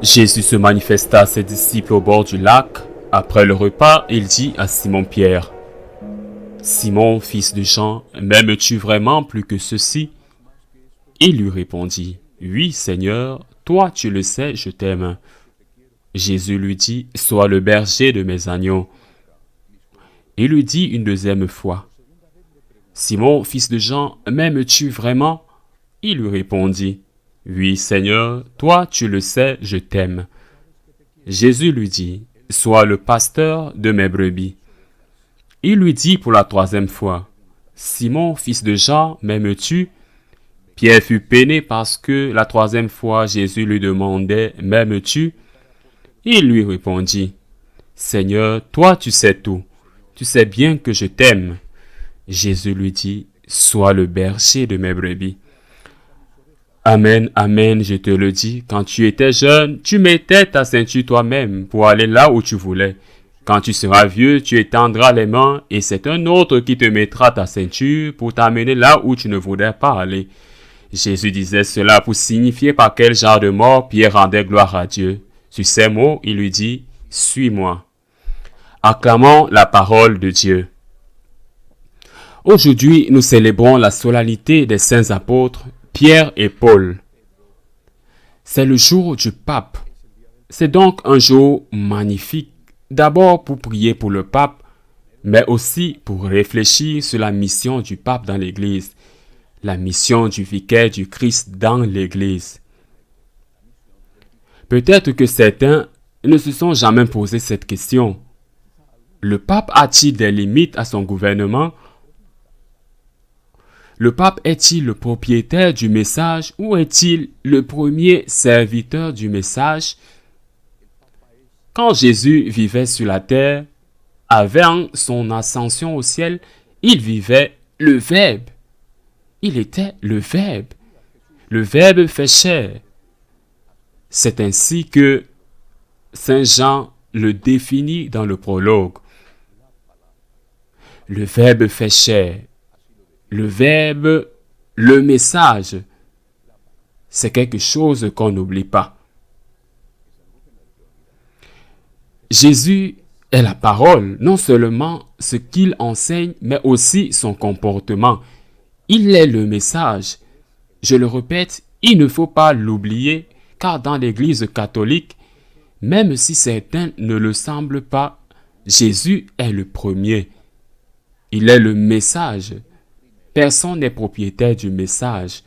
Jésus se manifesta à ses disciples au bord du lac. Après le repas, il dit à Simon-Pierre: « Simon, fils de Jean, m'aimes-tu vraiment plus que ceux-ci » Il lui répondit: « Oui, Seigneur, toi tu le sais, je t'aime. » Jésus lui dit: « Sois le berger de mes agneaux. » Il lui dit une deuxième fois: « Simon, fils de Jean, m'aimes-tu vraiment » Il lui répondit: « Oui, Seigneur, toi tu le sais, je t'aime. » Jésus lui dit: « Sois le pasteur de mes brebis. » Il lui dit pour la troisième fois: « Simon, fils de Jean, m'aimes-tu » Pierre fut peiné parce que la troisième fois Jésus lui demandait: « M'aimes-tu » Il lui répondit: « Seigneur, toi tu sais tout. Tu sais bien que je t'aime. » Jésus lui dit: « Sois le berger de mes brebis. » Amen, amen, je te le dis, quand tu étais jeune, tu mettais ta ceinture toi-même pour aller là où tu voulais. Quand tu seras vieux, tu étendras les mains et c'est un autre qui te mettra ta ceinture pour t'amener là où tu ne voudrais pas aller. Jésus disait cela pour signifier par quel genre de mort Pierre rendait gloire à Dieu. Sur ces mots, il lui dit: « Suis-moi. » Acclamons la parole de Dieu. Aujourd'hui, nous célébrons la solennité des saints apôtres Pierre et Paul. C'est le jour du pape. C'est donc un jour magnifique, d'abord pour prier pour le pape, mais aussi pour réfléchir sur la mission du pape dans l'Église, la mission du vicaire du Christ dans l'Église. Peut-être que certains ne se sont jamais posé cette question. Le pape a-t-il des limites à son gouvernement? Le pape est-il le propriétaire du message ou est-il le premier serviteur du message? Quand Jésus vivait sur la terre, avant son ascension au ciel, il vivait le Verbe. Il était le Verbe. Le Verbe fait chair. C'est ainsi que Saint Jean le définit dans le prologue. Le Verbe fait chair. Le Verbe, le message, c'est quelque chose qu'on n'oublie pas. Jésus est la parole, non seulement ce qu'il enseigne, mais aussi son comportement. Il est le message. Je le répète, il ne faut pas l'oublier, car dans l'Église catholique, même si certains ne le semblent pas, Jésus est le premier. Il est le message. Personne n'est propriétaire du message.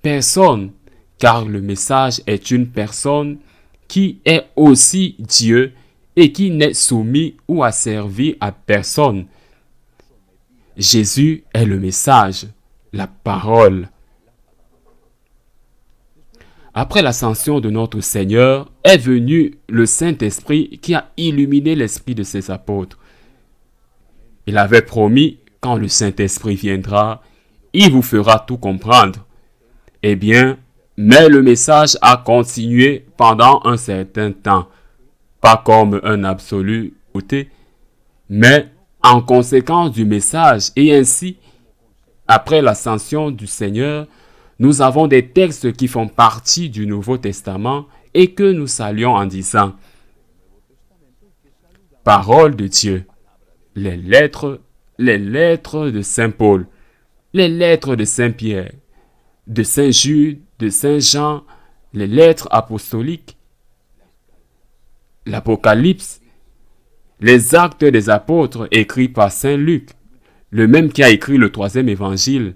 Personne, car le message est une personne qui est aussi Dieu et qui n'est soumis ou asservi à personne. Jésus est le message, la parole. Après l'ascension de notre Seigneur, est venu le Saint-Esprit qui a illuminé l'esprit de ses apôtres. Il avait promis: quand le Saint-Esprit viendra, il vous fera tout comprendre. Eh bien, mais le message a continué pendant un certain temps, pas comme un absolu ôté, mais en conséquence du message. Et ainsi, après l'ascension du Seigneur, nous avons des textes qui font partie du Nouveau Testament et que nous saluons en disant: Parole de Dieu, les lettres de Saint Paul, les lettres de Saint Pierre, de Saint Jude, de Saint Jean, les lettres apostoliques, l'Apocalypse, les actes des apôtres écrits par Saint Luc, le même qui a écrit le 3e évangile,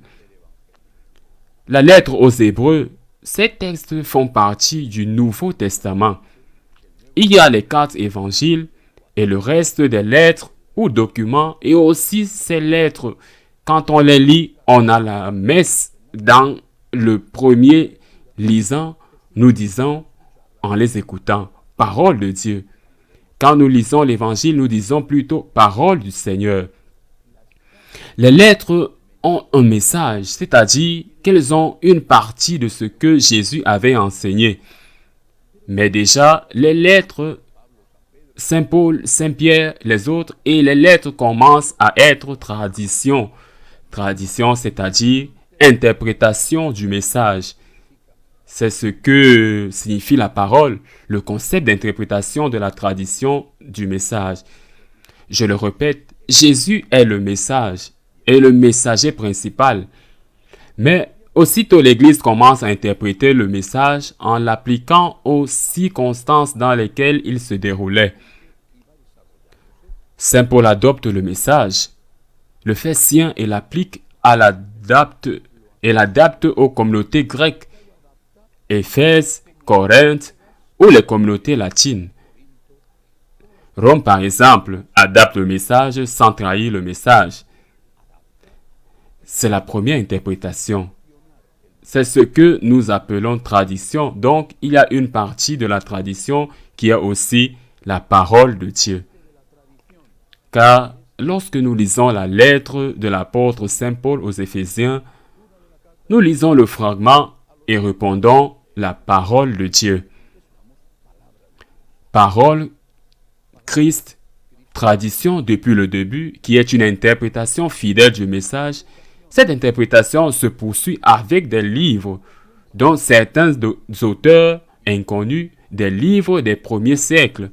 la lettre aux Hébreux. Ces textes font partie du Nouveau Testament. Il y a les 4 évangiles et le reste des lettres ou documents, et aussi ces lettres, quand on les lit, on a la messe dans le premier lisant, nous disons en les écoutant: parole de Dieu. Quand nous lisons l'évangile, nous disons plutôt parole du Seigneur. Les lettres ont un message, c'est-à-dire qu'elles ont une partie de ce que Jésus avait enseigné. Mais déjà, les lettres Saint Paul, Saint Pierre, les autres, et les lettres commencent à être tradition. Tradition, c'est-à-dire interprétation du message. C'est ce que signifie la parole, le concept d'interprétation de la tradition du message. Je le répète, Jésus est le message et le messager principal. Mais aussitôt l'Église commence à interpréter le message en l'appliquant aux circonstances dans lesquelles il se déroulait. Saint Paul adopte le message, le fait sien et l'applique et l'adapte aux communautés grecques, Éphèse, Corinthe ou les communautés latines. Rome, par exemple, adapte le message sans trahir le message. C'est la première interprétation. C'est ce que nous appelons tradition. Donc, il y a une partie de la tradition qui est aussi la parole de Dieu. Car lorsque nous lisons la lettre de l'apôtre Saint Paul aux Éphésiens, nous lisons le fragment et répondons la parole de Dieu. Parole, Christ, tradition depuis le début, qui est une interprétation fidèle du message. Cette interprétation se poursuit avec des livres dont certains auteurs inconnus, des livres des premiers siècles.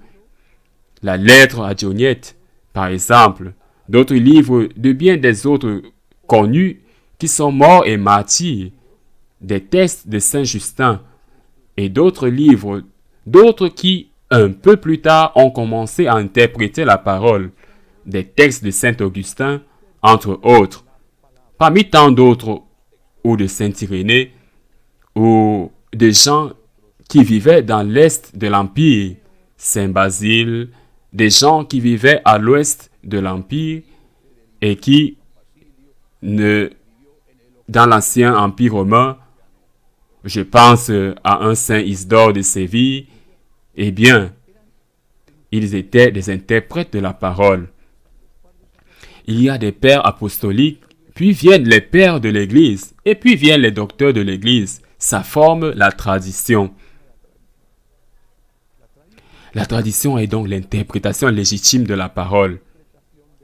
La lettre à Dionyette, par exemple, d'autres livres de bien des autres connus qui sont morts et martyrs, des textes de Saint Justin et d'autres livres, d'autres qui, un peu plus tard, ont commencé à interpréter la parole, des textes de Saint Augustin, entre autres, parmi tant d'autres, ou de Saint Irénée, ou de gens qui vivaient dans l'est de l'Empire, Saint Basile, des gens qui vivaient à l'ouest de l'Empire et qui, dans l'ancien Empire romain, je pense à un Saint Isidore de Séville, eh bien, ils étaient des interprètes de la parole. Il y a des pères apostoliques, puis viennent les pères de l'Église, et puis viennent les docteurs de l'Église. Ça forme la tradition. La tradition est donc l'interprétation légitime de la parole.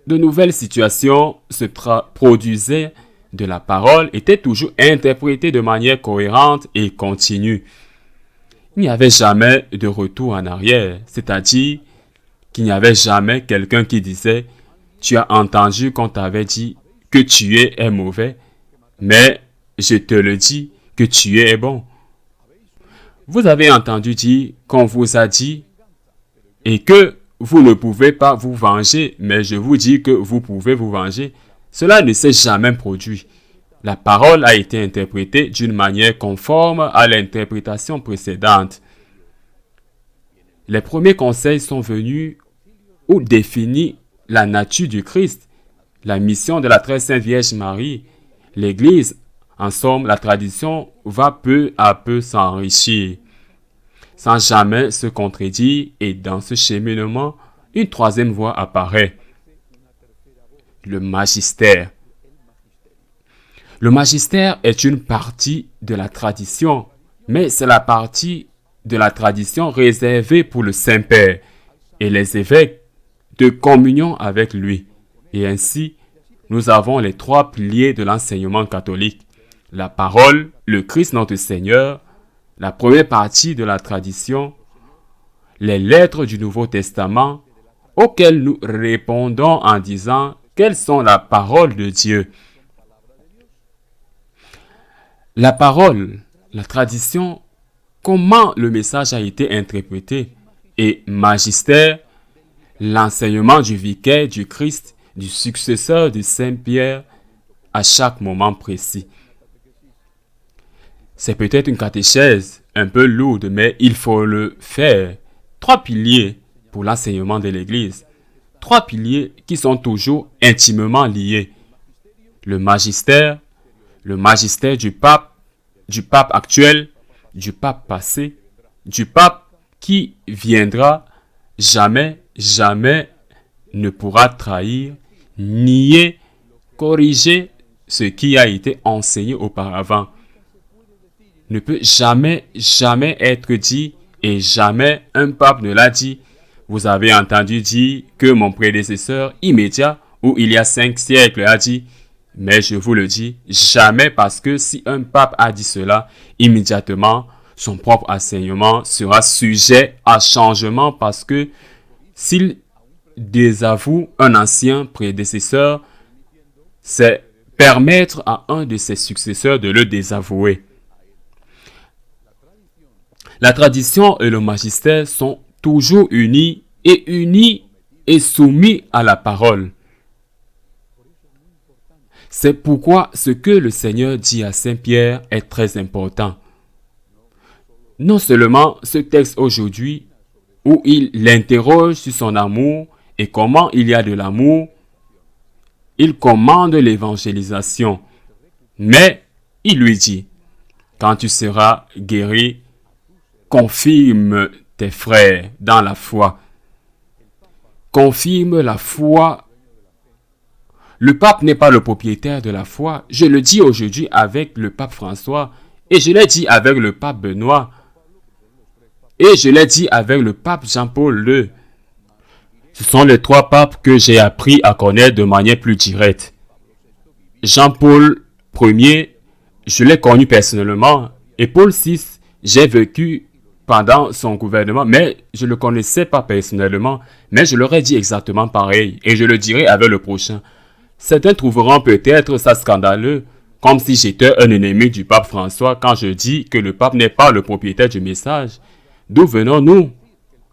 De nouvelles situations se produisaient de la parole, étaient toujours interprétées de manière cohérente et continue. Il n'y avait jamais de retour en arrière, c'est-à-dire qu'il n'y avait jamais quelqu'un qui disait « Tu as entendu qu'on t'avait dit que tuer est mauvais, mais je te le dis que tuer est bon. » Vous avez entendu dire qu'on vous a dit et que vous ne pouvez pas vous venger, mais je vous dis que vous pouvez vous venger. Cela ne s'est jamais produit. La parole a été interprétée d'une manière conforme à l'interprétation précédente. Les premiers conseils sont venus ou définissent la nature du Christ, la mission de la très sainte Vierge Marie. L'Église, en somme, la tradition va peu à peu s'enrichir, sans jamais se contredire, et dans ce cheminement, une troisième voie apparaît. Le magistère. Le magistère est une partie de la tradition, mais c'est la partie de la tradition réservée pour le Saint-Père et les évêques de communion avec lui. Et ainsi, nous avons les trois piliers de l'enseignement catholique. La parole, le Christ notre Seigneur, la première partie de la tradition, les lettres du Nouveau Testament, auxquelles nous répondons en disant quelles sont la parole de Dieu. La parole, la tradition, comment le message a été interprété, et magistère, l'enseignement du vicaire du Christ, du successeur de Saint-Pierre à chaque moment précis. C'est peut-être une catéchèse un peu lourde, mais il faut le faire. 3 piliers pour l'enseignement de l'Église. 3 piliers qui sont toujours intimement liés. Le magistère du pape actuel, du pape passé, du pape qui viendra, jamais ne pourra trahir, nier, corriger ce qui a été enseigné auparavant. Ne peut jamais être dit, et jamais un pape ne l'a dit. Vous avez entendu dire que mon prédécesseur immédiat, ou il y a 5 siècles, a dit, mais je vous le dis, jamais, parce que si un pape a dit cela, immédiatement, son propre enseignement sera sujet à changement, parce que s'il désavoue un ancien prédécesseur, c'est permettre à un de ses successeurs de le désavouer. La tradition et le magistère sont toujours unis et soumis à la parole. C'est pourquoi ce que le Seigneur dit à Saint Pierre est très important. Non seulement ce texte aujourd'hui, où il l'interroge sur son amour et comment il y a de l'amour, il commande l'évangélisation, mais il lui dit, quand tu seras guéri, confirme tes frères dans la foi. Confirme la foi. Le pape n'est pas le propriétaire de la foi. Je le dis aujourd'hui avec le pape François, et je l'ai dit avec le pape Benoît, et je l'ai dit avec le pape Jean-Paul II. Ce sont les 3 papes que j'ai appris à connaître de manière plus directe. Jean-Paul Ier, je l'ai connu personnellement, et Paul VI, j'ai vécu pendant son gouvernement, mais je ne le connaissais pas personnellement, mais je leur ai dit exactement pareil, et je le dirai avec le prochain. Certains trouveront peut-être ça scandaleux, comme si j'étais un ennemi du pape François quand je dis que le pape n'est pas le propriétaire du message. D'où venons-nous?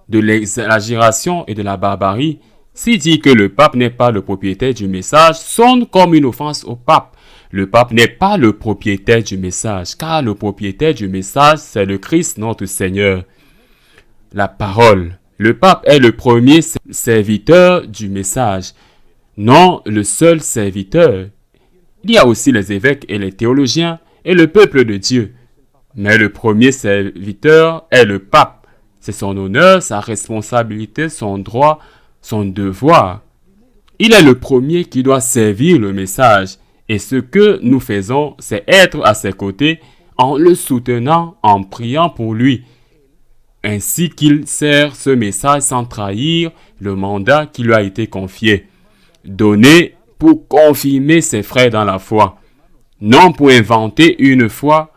De l'exagération et de la barbarie. S'il dit que le pape n'est pas le propriétaire du message, sonne comme une offense au pape. Le pape n'est pas le propriétaire du message, car le propriétaire du message, c'est le Christ notre Seigneur. La parole. Le pape est le premier serviteur du message, non le seul serviteur. Il y a aussi les évêques et les théologiens et le peuple de Dieu. Mais le premier serviteur est le pape. C'est son honneur, sa responsabilité, son droit, son devoir. Il est le premier qui doit servir le message. Et ce que nous faisons, c'est être à ses côtés en le soutenant, en priant pour lui, ainsi qu'il sert ce message sans trahir le mandat qui lui a été confié. Donné pour confirmer ses frères dans la foi. Non pour inventer une foi,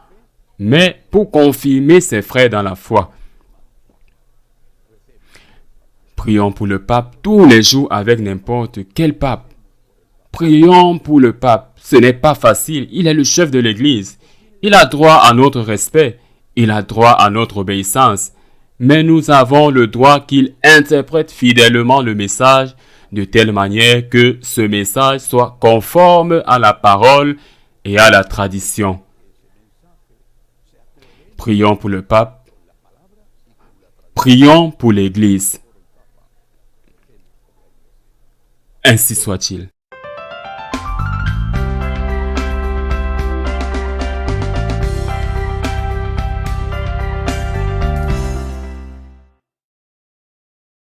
mais pour confirmer ses frères dans la foi. Prions pour le pape tous les jours avec n'importe quel pape. Prions pour le pape. Ce n'est pas facile. Il est le chef de l'Église. Il a droit à notre respect. Il a droit à notre obéissance. Mais nous avons le droit qu'il interprète fidèlement le message de telle manière que ce message soit conforme à la parole et à la tradition. Prions pour le pape. Prions pour l'Église. Ainsi soit-il.